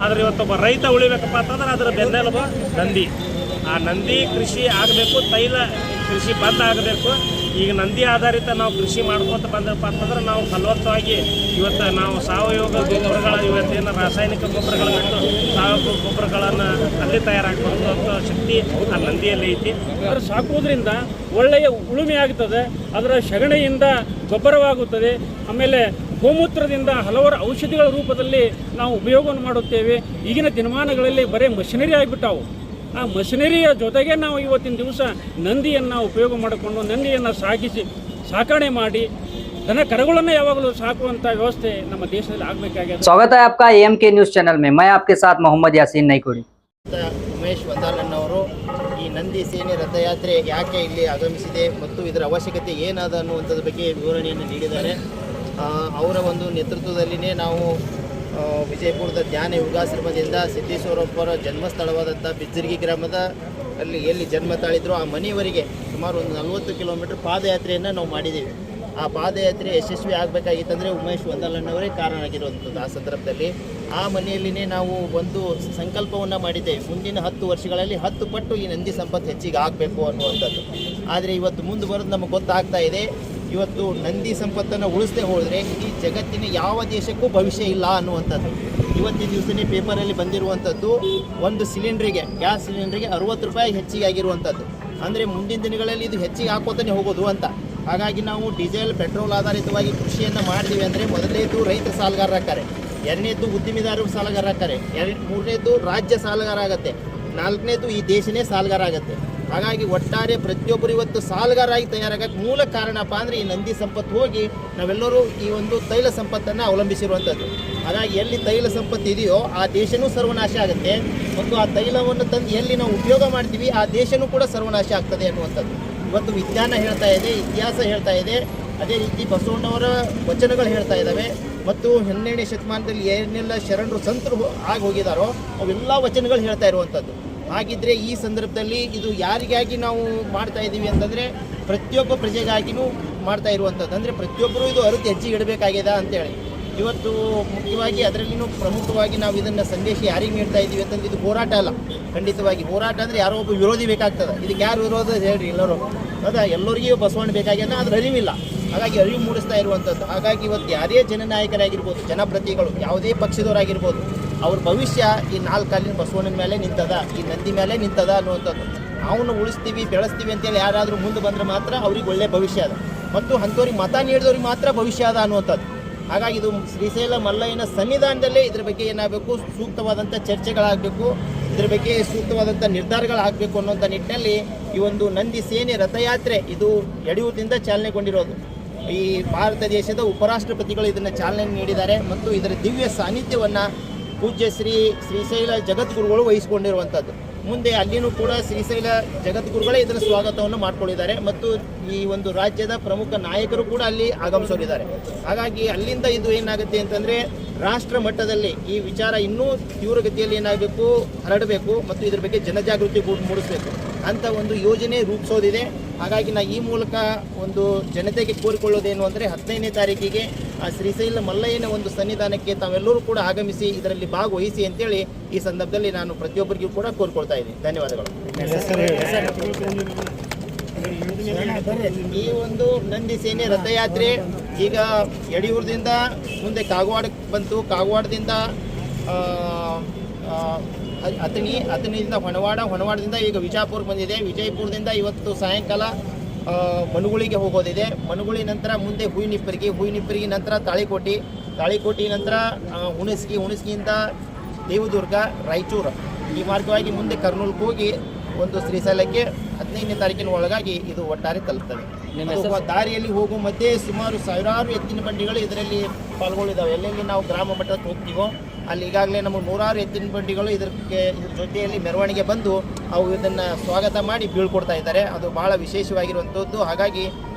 ಆದರೆ ಇವತ್ತೊಬ್ಬ ರೈತ ಉಳಿಬೇಕಪ್ಪ ಅಂತಂದ್ರೆ ಅದರ ಬೆನ್ನೆಲುಬು ನಂದಿ. ಆ ನಂದಿ ಕೃಷಿ ಆಗಬೇಕು, ತೈಲ ಕೃಷಿ ಬಂದ್ ಆಗಬೇಕು. ಈಗ ನಂದಿ ಆಧಾರಿತ ನಾವು ಕೃಷಿ ಮಾಡ್ಕೊತ ಬಂದಪ್ಪ ಅಂತಂದ್ರೆ ನಾವು ಫಲವತ್ತವಾಗಿ ಇವತ್ತು ನಾವು ಸಾವಯವ ಗೊಬ್ಬರಗಳ ಇವತ್ತೇನು ರಾಸಾಯನಿಕ ಗೊಬ್ಬರಗಳ ಬಿಟ್ಟು ಸಾವಯವ ಗೊಬ್ಬರಗಳನ್ನು ಅಲ್ಲಿ ತಯಾರಾಗಬಹುದು ಅಂತ ಶಕ್ತಿ ಆ ನಂದಿಯಲ್ಲಿ ಐತಿ. ಅದರ ಸಾಕುವುದರಿಂದ ಒಳ್ಳೆಯ ಉಳುಮೆ ಆಗ್ತದೆ, ಅದರ ಸಗಣಿಯಿಂದ ಗೊಬ್ಬರವಾಗುತ್ತದೆ. ಆಮೇಲೆ ಗೋಮೂತ್ರದಿಂದ ಹಲವಾರು ಔಷಧಿಗಳ ರೂಪದಲ್ಲಿ ನಾವು ಉಪಯೋಗವನ್ನು ಮಾಡುತ್ತೇವೆ. ಈಗಿನ ದಿನಮಾನಗಳಲ್ಲಿ ಬರೀ ಮಷಿನರಿ ಆಗಿಬಿಟ್ಟಾವು. ಆ ಮಷಿನರಿಯ ಜೊತೆಗೆ ನಾವು ಇವತ್ತಿನ ದಿವಸ ನಂದಿಯನ್ನು ಉಪಯೋಗ ಮಾಡಿಕೊಂಡು ನಂದಿಯನ್ನು ಸಾಕಣೆ ಮಾಡಿ ದನ ಕರುಗಳನ್ನು ಯಾವಾಗಲೂ ಸಾಕುವಂಥ ವ್ಯವಸ್ಥೆ ನಮ್ಮ ದೇಶದಲ್ಲಿ ಆಗಬೇಕಾಗಿದೆ. स्वागत है आपका AMK न्यूज़ चैनल में। मैं आपके साथ मोहम्मद यासीन नईकुड़ी। ಉಮೇಶ್ ವಂದಾಲಣ್ಣವರು ಈ ನಂದಿ ಸೇನೆ ರಥಯಾತ್ರೆ ಯಾಕೆ ಇಲ್ಲಿ ಆಗಮಿಸಿದೆ ಮತ್ತು ಇದರ ಅವಶ್ಯಕತೆ ಏನಾದ ಅನ್ನುವಂಥದ್ರ ಬಗ್ಗೆ ವಿವರಣೆಯನ್ನು ನೀಡಿದ್ದಾರೆ. ಅವರ ಒಂದು ನೇತೃತ್ವದಲ್ಲಿನೇ ನಾವು ವಿಜಯಪುರದ ಧ್ಯಾನ ಯೋಗಾಶ್ರಮದಿಂದ ಸಿದ್ದೇಶ್ವರಪ್ಪರ ಜನ್ಮಸ್ಥಳವಾದಂಥ ಬಿಜ್ಜರ್ಗಿ ಗ್ರಾಮದ ಎಲ್ಲಿ ಜನ್ಮ ತಾಳಿದ್ರು ಆ ಮನೆಯವರೆಗೆ ಸುಮಾರು ಒಂದು 40 ಕಿಲೋಮೀಟರ್ ಪಾದಯಾತ್ರೆಯನ್ನು ನಾವು ಮಾಡಿದ್ದೀವಿ. ಆ ಪಾದಯಾತ್ರೆ ಯಶಸ್ವಿ ಆಗಬೇಕಾಗಿತ್ತಂದರೆ ಉಮೇಶ್ ವಂದಾಲಣ್ಣವರೇ ಕಾರಣ ಆಗಿರುವಂಥದ್ದು. ಆ ಸಂದರ್ಭದಲ್ಲಿ ಆ ಮನೆಯಲ್ಲಿನೇ ನಾವು ಒಂದು ಸಂಕಲ್ಪವನ್ನು ಮಾಡಿದ್ದೇವೆ, ಮುಂದಿನ 10 ವರ್ಷಗಳಲ್ಲಿ 10 ಪಟ್ಟು ಈ ನಂದಿ ಸಂಪತ್ತು ಹೆಚ್ಚಿಗೆ ಆಗಬೇಕು ಅನ್ನುವಂಥದ್ದು. ಆದರೆ ಇವತ್ತು ಮುಂದೆ ಬರೋದು ನಮಗೆ ಗೊತ್ತಾಗ್ತಾ ಇದೆ, ಇವತ್ತು ನಂದಿ ಸಂಪತ್ತನ್ನು ಉಳಿಸದೆ ಹೋದರೆ ಇಡೀ ಜಗತ್ತಿನ ಯಾವ ದೇಶಕ್ಕೂ ಭವಿಷ್ಯ ಇಲ್ಲ ಅನ್ನುವಂಥದ್ದು. ಇವತ್ತಿನ ದಿವಸನೇ ಪೇಪರಲ್ಲಿ ಬಂದಿರುವಂಥದ್ದು, ಒಂದು ಸಿಲಿಂಡ್ರಿಗೆ ಗ್ಯಾಸ್ ಸಿಲಿಂಡ್ರಿಗೆ 60 ರೂಪಾಯಿ ಹೆಚ್ಚಿಗೆ ಆಗಿರುವಂಥದ್ದು. ಅಂದರೆ ಮುಂದಿನ ದಿನಗಳಲ್ಲಿ ಇದು ಹೆಚ್ಚಿಗೆ ಹಾಕೋತಾನೆ ಹೋಗೋದು ಅಂತ. ಹಾಗಾಗಿ ನಾವು ಡೀಸೆಲ್ ಪೆಟ್ರೋಲ್ ಆಧಾರಿತವಾಗಿ ಕೃಷಿಯನ್ನು ಮಾಡ್ತೀವಿ ಅಂದರೆ ಮೊದಲನೇದು ರೈತ ಸಾಲಗಾರರಾಗ್ತಾರೆ, ಎರಡನೇದು ಉದ್ದಿಮೆದಾರರು ಸಾಲಗಾರರಾಗ್ತಾರೆ, ಮೂರನೇದು ರಾಜ್ಯ ಸಾಲಗಾರ ಆಗುತ್ತೆ, ನಾಲ್ಕನೇದು ಈ ದೇಶನೇ ಸಾಲಗಾರ ಆಗುತ್ತೆ. ಹಾಗಾಗಿ ಒಟ್ಟಾರೆ ಪ್ರತಿಯೊಬ್ಬರು ಇವತ್ತು ಸಾಲಗಾರಾಗಿ ತಯಾರಾಗಕ್ಕೆ ಮೂಲ ಕಾರಣಪ್ಪ ಅಂದರೆ ಈ ನಂದಿ ಸಂಪತ್ತು ಹೋಗಿ ನಾವೆಲ್ಲರೂ ಈ ಒಂದು ತೈಲ ಸಂಪತ್ತನ್ನು ಅವಲಂಬಿಸಿರುವಂಥದ್ದು. ಹಾಗಾಗಿ ಎಲ್ಲಿ ತೈಲ ಸಂಪತ್ತು ಇದೆಯೋ ಆ ದೇಶನೂ ಸರ್ವನಾಶ ಆಗುತ್ತೆ, ಮತ್ತು ಆ ತೈಲವನ್ನು ತಂದು ಎಲ್ಲಿ ನಾವು ಉಪಯೋಗ ಮಾಡ್ತೀವಿ ಆ ದೇಶನೂ ಕೂಡ ಸರ್ವನಾಶ ಆಗ್ತದೆ ಅನ್ನುವಂಥದ್ದು ಇವತ್ತು ವಿಜ್ಞಾನ ಹೇಳ್ತಾ ಇದೆ, ಇತಿಹಾಸ ಹೇಳ್ತಾ ಇದೆ. ಅದೇ ರೀತಿ ಬಸವಣ್ಣವರ ವಚನಗಳು ಹೇಳ್ತಾ ಇದ್ದಾವೆ. ಮತ್ತು 12ನೇ ಶತಮಾನದಲ್ಲಿ ಏನೆಲ್ಲ ಶರಣರು ಸಂತರು ಆಗಿ ಹೋಗಿದಾರೋ ಅವೆಲ್ಲ ವಚನಗಳು ಹೇಳ್ತಾ ಇರುವಂಥದ್ದು. ಹಾಗಿದ್ದರೆ ಈ ಸಂದರ್ಭದಲ್ಲಿ ಇದು ಯಾರಿಗಾಗಿ ನಾವು ಮಾಡ್ತಾ ಇದ್ದೀವಿ ಅಂತಂದರೆ ಪ್ರತಿಯೊಬ್ಬ ಪ್ರಜೆಗಾಗಿಯೂ ಮಾಡ್ತಾ ಇರುವಂಥದ್ದು. ಅಂದರೆ ಪ್ರತಿಯೊಬ್ಬರೂ ಇದು ಅರಿತು ಹೆಜ್ಜೆ ಇಡಬೇಕಾಗಿದೆ ಅಂತೇಳಿ ಇವತ್ತು ಮುಖ್ಯವಾಗಿ ಅದರಲ್ಲಿನೂ ಪ್ರಮುಖವಾಗಿ ನಾವು ಇದನ್ನು ಸಂದೇಶ ಯಾರಿಗೆ ನೀಡ್ತಾ ಇದ್ದೀವಿ ಅಂತಂದ್ರೆ ಇದು ಹೋರಾಟ ಅಲ್ಲ. ಖಂಡಿತವಾಗಿ ಹೋರಾಟ ಅಂದರೆ ಯಾರೋ ಒಬ್ಬ ವಿರೋಧಿ ಬೇಕಾಗ್ತದೆ. ಇದಕ್ಕೆ ಯಾರು ವಿರೋಧ ಹೇಳ್ರಿ, ಎಲ್ಲರೂ ಹೌದಾ, ಎಲ್ಲರಿಗೂ ಬಸವಣ್ಣ ಬೇಕಾಗ್ಯದ, ಅದ್ರ ಅರಿವಿಲ್ಲ. ಹಾಗಾಗಿ ಅರಿವು ಮೂಡಿಸ್ತಾ ಇರುವಂಥದ್ದು. ಹಾಗಾಗಿ ಇವತ್ತು ಯಾರೇ ಜನನಾಯಕರಾಗಿರ್ಬೋದು, ಜನಪ್ರತಿಗಳು ಯಾವುದೇ ಪಕ್ಷದವರಾಗಿರ್ಬೋದು, ಅವ್ರ ಭವಿಷ್ಯ ಈ 4 ಕಾಲಿನ ಬಸವಣ್ಣನ ಮೇಲೆ ನಿಂತದ, ಈ ನಂದಿ ಮೇಲೆ ನಿಂತದ ಅನ್ನುವಂಥದ್ದು. ನಾವು ಉಳಿಸ್ತೀವಿ ಬೆಳೆಸ್ತೀವಿ ಅಂತೇಳಿ ಯಾರಾದರೂ ಮುಂದೆ ಬಂದರೆ ಮಾತ್ರ ಅವ್ರಿಗೆ ಒಳ್ಳೆಯ ಭವಿಷ್ಯ ಅದ, ಮತ್ತು ಅಂಥವ್ರಿಗೆ ಮತ ನೀಡಿದವ್ರಿಗೆ ಮಾತ್ರ ಭವಿಷ್ಯ ಅದ ಅನ್ನುವಂಥದ್ದು. ಹಾಗಾಗಿ ಇದು ಶ್ರೀಶೈಲ ಮಲ್ಲಯ್ಯನ ಸನ್ನಿಧಾನದಲ್ಲೇ ಇದ್ರ ಬಗ್ಗೆ ಏನಾಗಬೇಕು, ಸೂಕ್ತವಾದಂಥ ಚರ್ಚೆಗಳಾಗಬೇಕು, ಇದ್ರ ಬಗ್ಗೆ ಸೂಕ್ತವಾದಂಥ ನಿರ್ಧಾರಗಳಾಗಬೇಕು ಅನ್ನುವಂಥ ನಿಟ್ಟಿನಲ್ಲಿ ಈ ಒಂದು ನಂದಿ ಸೇನೆ ರಥಯಾತ್ರೆ ಇದು ಯಡಿಯೂರಿನಿಂದ ಚಾಲನೆಗೊಂಡಿರೋದು. ಈ ಭಾರತ ದೇಶದ ಉಪರಾಷ್ಟ್ರಪತಿಗಳು ಇದನ್ನು ಚಾಲನೆ ನೀಡಿದ್ದಾರೆ, ಮತ್ತು ಇದರ ದಿವ್ಯ ಸಾನ್ನಿಧ್ಯವನ್ನು ಪೂಜ್ಯ ಶ್ರೀಶೈಲ ಜಗದ್ಗುರುಗಳು ವಹಿಸಿಕೊಂಡಿರುವಂಥದ್ದು. ಮುಂದೆ ಅಲ್ಲಿನೂ ಕೂಡ ಶ್ರೀಶೈಲ ಜಗದ್ಗುರುಗಳೇ ಇದರ ಸ್ವಾಗತವನ್ನು ಮಾಡ್ಕೊಂಡಿದ್ದಾರೆ, ಮತ್ತು ಈ ಒಂದು ರಾಜ್ಯದ ಪ್ರಮುಖ ನಾಯಕರು ಕೂಡ ಅಲ್ಲಿ ಆಗಮಿಸೋರಿದ್ದಾರೆ. ಹಾಗಾಗಿ ಅಲ್ಲಿಂದ ಇದು ಏನಾಗುತ್ತೆ ಅಂತಂದರೆ ರಾಷ್ಟ್ರ ಮಟ್ಟದಲ್ಲಿ ಈ ವಿಚಾರ ಇನ್ನೂ ತೀವ್ರಗತಿಯಲ್ಲಿ ಏನಾಗಬೇಕು, ಹರಡಬೇಕು, ಮತ್ತು ಇದ್ರ ಬಗ್ಗೆ ಜನಜಾಗೃತಿ ಮೂಡಿಸಬೇಕು ಅಂತ ಒಂದು ಯೋಜನೆ ರೂಪಿಸೋದಿದೆ. ಹಾಗಾಗಿ ನಾ ಈ ಮೂಲಕ ಒಂದು ಜನತೆಗೆ ಕೋರಿಕೊಳ್ಳೋದೇನು ಅಂದರೆ 15ನೇ ತಾರೀಕಿಗೆ ಆ ಶ್ರೀಶೈಲ ಮಲ್ಲಯ್ಯನ ಒಂದು ಸನ್ನಿಧಾನಕ್ಕೆ ತಾವೆಲ್ಲರೂ ಕೂಡ ಆಗಮಿಸಿ ಇದರಲ್ಲಿ ಭಾಗವಹಿಸಿ ಅಂತೇಳಿ ಈ ಸಂದರ್ಭದಲ್ಲಿ ನಾನು ಪ್ರತಿಯೊಬ್ಬರಿಗೂ ಕೂಡ ಕೋರಿಕೊಳ್ತಾ ಇದ್ದೀನಿ. ಧನ್ಯವಾದಗಳು. ಈ ಒಂದು ನಂದಿ ಸೇನೆ ರಥಯಾತ್ರೆ ಈಗ ಯಡಿಯೂರದಿಂದ ಮುಂದೆ ಕಾಗವಾಡಕ್ಕೆ ಬಂತು, ಕಾಗವಾಡದಿಂದ ಅಥಣಿಯಿಂದ ಹೊಣವಾಡದಿಂದ ಈಗ ವಿಜಯಪುರಕ್ಕೆ ಬಂದಿದೆ, ವಿಜಯಪುರದಿಂದ ಇವತ್ತು ಸಾಯಂಕಾಲ ಮನುಗುಳಿಗೆ ಹೋಗೋದಿದೆ, ಮನುಗುಳಿ ನಂತರ ಮುಂದೆ ಹುಯಿನಿಪ್ಪರಿಗೆ ನಂತರ ತಾಳಿಕೋಟಿ ನಂತರ ಹುಣಸ್ಗಿಯಿಂದ ದೇವದುರ್ಗ, ರಾಯಚೂರು, ಈ ಮಾರ್ಗವಾಗಿ ಮುಂದೆ ಕರ್ನೂಲ್ಗೆ ಹೋಗಿ ಒಂದು ಶ್ರೀಶೈಲಕ್ಕೆ 15ನೇ ತಾರೀಕಿನ ಒಳಗಾಗಿ ಇದು ಒಟ್ಟಾರೆ ತಲುಪ್ತದೆ. ದಾರಿಯಲ್ಲಿ ಹೋಗುವ ಮಧ್ಯೆ ಸುಮಾರು ಸಾವಿರಾರು ಎತ್ತಿನ ಬಂಡಿಗಳು ಇದರಲ್ಲಿ ಪಾಲ್ಗೊಂಡಿದ್ದಾವೆ. ಎಲ್ಲೆಲ್ಲಿ ನಾವು ಗ್ರಾಮ ಮಟ್ಟಕ್ಕೆ ಹೋಗ್ತೀವೋ ಅಲ್ಲಿ ಈಗಾಗಲೇ ನಮಗೆ 100 ಎತ್ತಿನ ಬಂಡಿಗಳು ಇದ್ರ ಜೊತೆಯಲ್ಲಿ ಮೆರವಣಿಗೆ ಬಂದು ಅವು ಇದನ್ನು ಸ್ವಾಗತ ಮಾಡಿ ಬೀಳ್ಕೊಡ್ತಾ ಇದ್ದಾರೆ. ಅದು ಭಾಳ ವಿಶೇಷವಾಗಿರುವಂಥದ್ದು. ಹಾಗಾಗಿ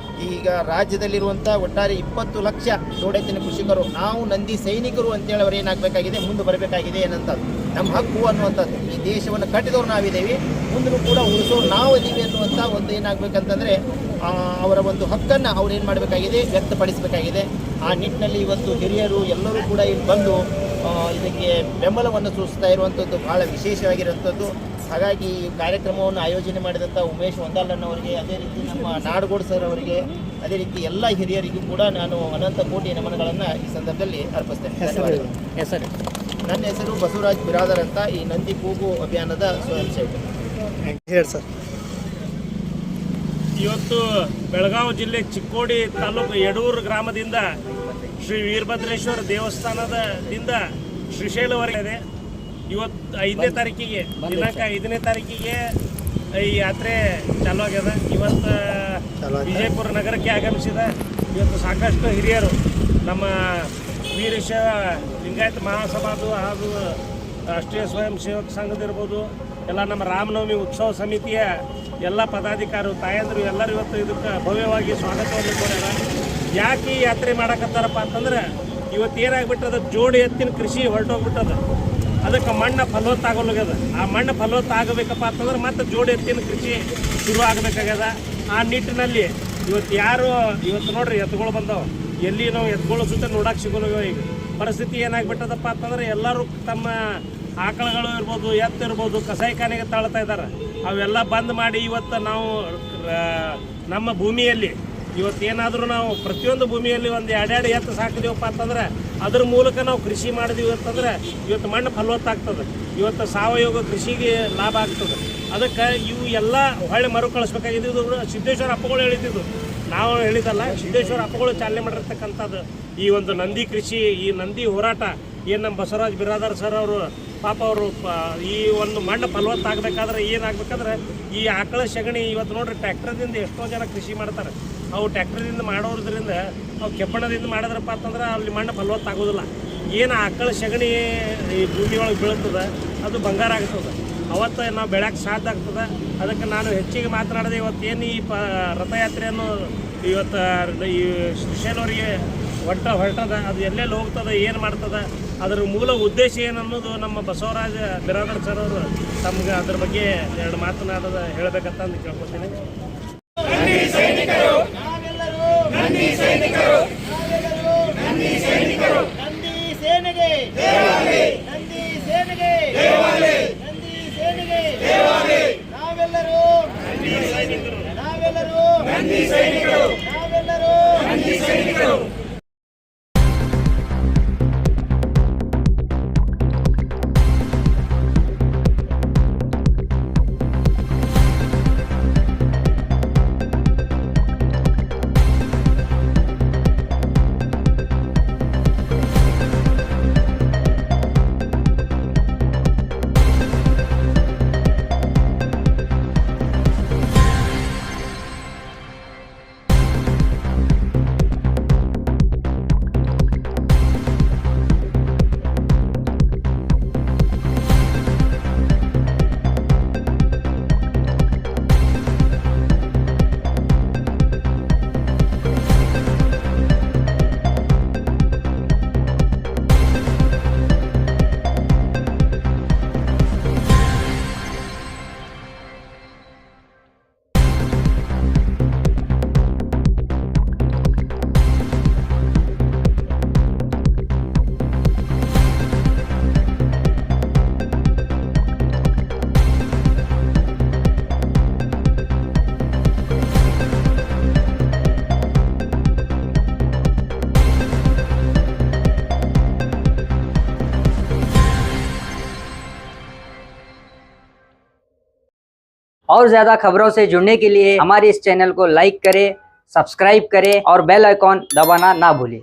ಈಗ ರಾಜ್ಯದಲ್ಲಿರುವಂಥ ಒಟ್ಟಾರೆ 20 ಲಕ್ಷ ಜೋಡೆತ್ತಿನ ಕೃಷಿಕರು ನಾವು ನಂದಿ ಸೈನಿಕರು ಅಂತೇಳಿ ಅವ್ರು ಏನಾಗಬೇಕಾಗಿದೆ, ಮುಂದೆ ಬರಬೇಕಾಗಿದೆ ಏನಂತದ್ದು ನಮ್ಮ ಹಕ್ಕು ಅನ್ನುವಂಥದ್ದು. ಈ ದೇಶವನ್ನು ಕಟ್ಟಿದವ್ರು ನಾವಿದ್ದೇವೆ, ಮುಂದೂ ಕೂಡ ಉಳಿಸೋರು ನಾವು ಇದ್ದೀವಿ ಅನ್ನುವಂಥ ಒಂದು ಏನಾಗಬೇಕಂತಂದರೆ ಅವರ ಒಂದು ಹಕ್ಕನ್ನು ಅವ್ರು ಏನು ಮಾಡಬೇಕಾಗಿದೆ, ವ್ಯಕ್ತಪಡಿಸಬೇಕಾಗಿದೆ. ಆ ನಿಟ್ಟಿನಲ್ಲಿ ಇವತ್ತು ಹಿರಿಯರು ಎಲ್ಲರೂ ಕೂಡ ಇಲ್ಲಿ ಬಂದು ಇದಕ್ಕೆ ಬೆಂಬಲವನ್ನು ಸೂಚಿಸ್ತಾ ಇರುವಂಥದ್ದು ಭಾಳ ವಿಶೇಷವಾಗಿರುವಂಥದ್ದು. ಹಾಗಾಗಿ ಈ ಕಾರ್ಯಕ್ರಮವನ್ನು ಆಯೋಜನೆ ಮಾಡಿದಂಥ ಉಮೇಶ್ ವಂದಾಲನ್ನವರಿಗೆ, ಅದೇ ರೀತಿ ನಮ್ಮ ನಾಡಗೌಡ ಸರ್ ಅವರಿಗೆ, ಅದೇ ರೀತಿ ಎಲ್ಲ ಹಿರಿಯರಿಗೂ ಕೂಡ ನಾನು ಅನಂತ ಕೋಟಿ ನಮನಗಳನ್ನು ಈ ಸಂದರ್ಭದಲ್ಲಿ ಅರ್ಪಿಸ್ತೇನೆ. ಹೆಸರು ನನ್ನ ಹೆಸರು ಬಸವರಾಜ್ ಬಿರಾದರ್ ಅಂತ, ಈ ನಂದಿ ಕೂಗು ಅಭಿಯಾನದ ಸ್ವಯಂ ಸೇವಕ. ಹೇಳಿ ಸರ್. ಇವತ್ತು ಬೆಳಗಾವಿ ಜಿಲ್ಲೆ ಚಿಕ್ಕೋಡಿ ತಾಲೂಕು ಯಡೂರು ಗ್ರಾಮದಿಂದ ಶ್ರೀ ವೀರಭದ್ರೇಶ್ವರ ದೇವಸ್ಥಾನದಿಂದ ಶ್ರೀಶೈಲವರೆಗೆ ಇವತ್ತು 5ನೇ ತಾರೀಕಿಗೆ ದಿನಾಂಕ 5ನೇ ತಾರೀಕಿಗೆ ಈ ಯಾತ್ರೆ ಚಾಲು ಆಗ್ಯದ. ಇವತ್ತು ವಿಜಯಪುರ ನಗರಕ್ಕೆ ಆಗಮಿಸಿದ ಇವತ್ತು ಸಾಕಷ್ಟು ಹಿರಿಯರು ನಮ್ಮ ವೀರಶೈವ ಲಿಂಗಾಯತ ಮಹಾಸಭಾದು ಹಾಗೂ ರಾಷ್ಟ್ರೀಯ ಸ್ವಯಂ ಸೇವಕ ಸಂಘದಿರ್ಬೋದು, ಎಲ್ಲ ನಮ್ಮ ರಾಮನವಮಿ ಉತ್ಸವ ಸಮಿತಿಯ ಎಲ್ಲ ಪದಾಧಿಕಾರಿಗಳು, ತಾಯಂದರು ಎಲ್ಲರೂ ಇವತ್ತು ಇದಕ್ಕೆ ಭವ್ಯವಾಗಿ ಸ್ವಾಗತವನ್ನು ಕೋರ್ಯಾರ. ಯಾಕೆ ಈ ಯಾತ್ರೆ ಮಾಡಕತ್ತಾರಪ್ಪ ಅಂತಂದ್ರೆ ಇವತ್ತು ಏನಾಗ್ಬಿಟ್ಟದ, ಜೋಡಿ ಎತ್ತಿನ ಕೃಷಿ ಹೊರಟೋಗ್ಬಿಟ್ಟದ. ಅದಕ್ಕೆ ಮಣ್ಣು ಫಲವತ್ತಾಗಲ್ಲಾಗ್ಯದ. ಆ ಮಣ್ಣು ಫಲವತ್ತಾಗಬೇಕಪ್ಪ ಅಂತಂದ್ರೆ ಮತ್ತೆ ಜೋಡಿ ಎತ್ತಿನ ಕೃಷಿ ಶುರು ಆಗಬೇಕಾಗ್ಯದ. ಆ ನಿಟ್ಟಿನಲ್ಲಿ ಇವತ್ತು ಇವತ್ತು ನೋಡ್ರಿ ಎತ್ತುಗಳು ಬಂದವು, ಎಲ್ಲಿ ನಾವು ಎತ್ತುಗಳು ಸುತ್ತ ನೋಡಕ್ಕೆ ಸಿಗೋಲ್ಲ. ಈಗ ಪರಿಸ್ಥಿತಿ ಏನಾಗ್ಬಿಟ್ಟದಪ್ಪ ಅಂತಂದ್ರೆ ಎಲ್ಲರೂ ತಮ್ಮ ಆಕಳುಗಳು ಇರ್ಬೋದು, ಎತ್ತು ಇರ್ಬೋದು, ಕಸಾಯಿಖಾನೆಗೆ ತಾಳ್ತಾ ಇದ್ದಾರೆ. ಅವೆಲ್ಲ ಬಂದ್ ಮಾಡಿ ಇವತ್ತು ನಾವು ನಮ್ಮ ಭೂಮಿಯಲ್ಲಿ ಇವತ್ತೇನಾದರೂ ನಾವು ಪ್ರತಿಯೊಂದು ಭೂಮಿಯಲ್ಲಿ ಒಂದು 2 ಎತ್ತು ಸಾಕಿದೀವಪ್ಪ ಅಂತಂದ್ರೆ ಅದ್ರ ಮೂಲಕ ನಾವು ಕೃಷಿ ಮಾಡಿದೀವಿ ಅಂತಂದ್ರೆ ಇವತ್ತು ಮಣ್ಣು ಫಲವತ್ತಾಗ್ತದೆ. ಇವತ್ತು ಸಾವಯವ ಕೃಷಿಗೆ ಲಾಭ ಆಗ್ತದೆ. ಅದಕ್ಕೆ ಇವು ಎಲ್ಲ ಹೊಳ್ಳಿ ಮರುಕಳಿಸ್ಬೇಕಾಗಿದ್ದು ಸಿದ್ದೇಶ್ವರ ಅಪ್ಪಗಳು ಹೇಳಿದ್ದು, ನಾವು ಹೇಳಿದಲ್ಲ. ಸಿದ್ದೇಶ್ವರ ಅಪ್ಪಗಳು ಚಾಲನೆ ಮಾಡಿರ್ತಕ್ಕಂಥದ್ದು ಈ ಒಂದು ನಂದಿ ಕೃಷಿ, ಈ ನಂದಿ ಹೋರಾಟ ಏನು ನಮ್ಮ ಬಸವರಾಜ್ ಬಿರಾದರ್ ಸರ್ ಅವರು ಪಾಪ ಅವರು ಈ ಒಂದು ಮಣ್ಣು ಫಲವತ್ತಾಗಬೇಕಾದ್ರೆ ಏನಾಗಬೇಕಾದ್ರೆ ಈ ಆಕಳ ಸಗಣಿ ಇವತ್ತು ನೋಡ್ರಿ ಟ್ರ್ಯಾಕ್ಟರ್ದಿಂದ ಎಷ್ಟೋ ಜನ ಕೃಷಿ ಮಾಡ್ತಾರೆ. ಅವು ಟ್ರ್ಯಾಕ್ಟರ್ದಿಂದ ಮಾಡೋದ್ರಿಂದ ಅವು ಕೆಬ್ಬಣದಿಂದ ಮಾಡಿದ್ರಪ್ಪ ಅಂತಂದ್ರೆ ಅಲ್ಲಿ ಮಣ್ಣು ಫಲವತ್ತಾಗೋದಿಲ್ಲ. ಏನು ಆಕಳ ಸಗಣಿ ಈ ಭೂಮಿ ಒಳಗೆ ಬೀಳ್ತದೆ ಅದು ಬಂಗಾರ ಆಗ್ತದೆ. ಅವತ್ತು ನಾವು ಬೆಳೆಯೋಕ್ಕೆ ಸಾಧ್ಯ ಆಗ್ತದೆ. ಅದಕ್ಕೆ ನಾನು ಹೆಚ್ಚಿಗೆ ಮಾತನಾಡಿದೆ. ಇವತ್ತೇನು ಈ ರಥಯಾತ್ರೆಯನ್ನು ಇವತ್ತು ಈ ಶ್ರೀಶೈಲವರಿಗೆ ಹೊರಟದ, ಅದು ಎಲ್ಲೆಲ್ಲಿ ಹೋಗ್ತದೆ, ಏನು ಮಾಡ್ತದೆ, ಅದರ ಮೂಲ ಉದ್ದೇಶ ಏನನ್ನೋದು ನಮ್ಮ ಬಸವರಾಜ ಬಿರಾದರ್ ಸರ್ ಅವರು ತಮ್ಗೆ ಅದ್ರ ಬಗ್ಗೆ 2 ಮಾತನಾಡೋದ ಹೇಳಬೇಕಂತ ಅಂದು ಕೇಳ್ಕೊತೀನಿ. और ज्यादा खबरों से जुड़ने के लिए हमारे इस चैनल को लाइक करें, सब्सक्राइब करें और बेल आइकॉन दबाना ना भूलें।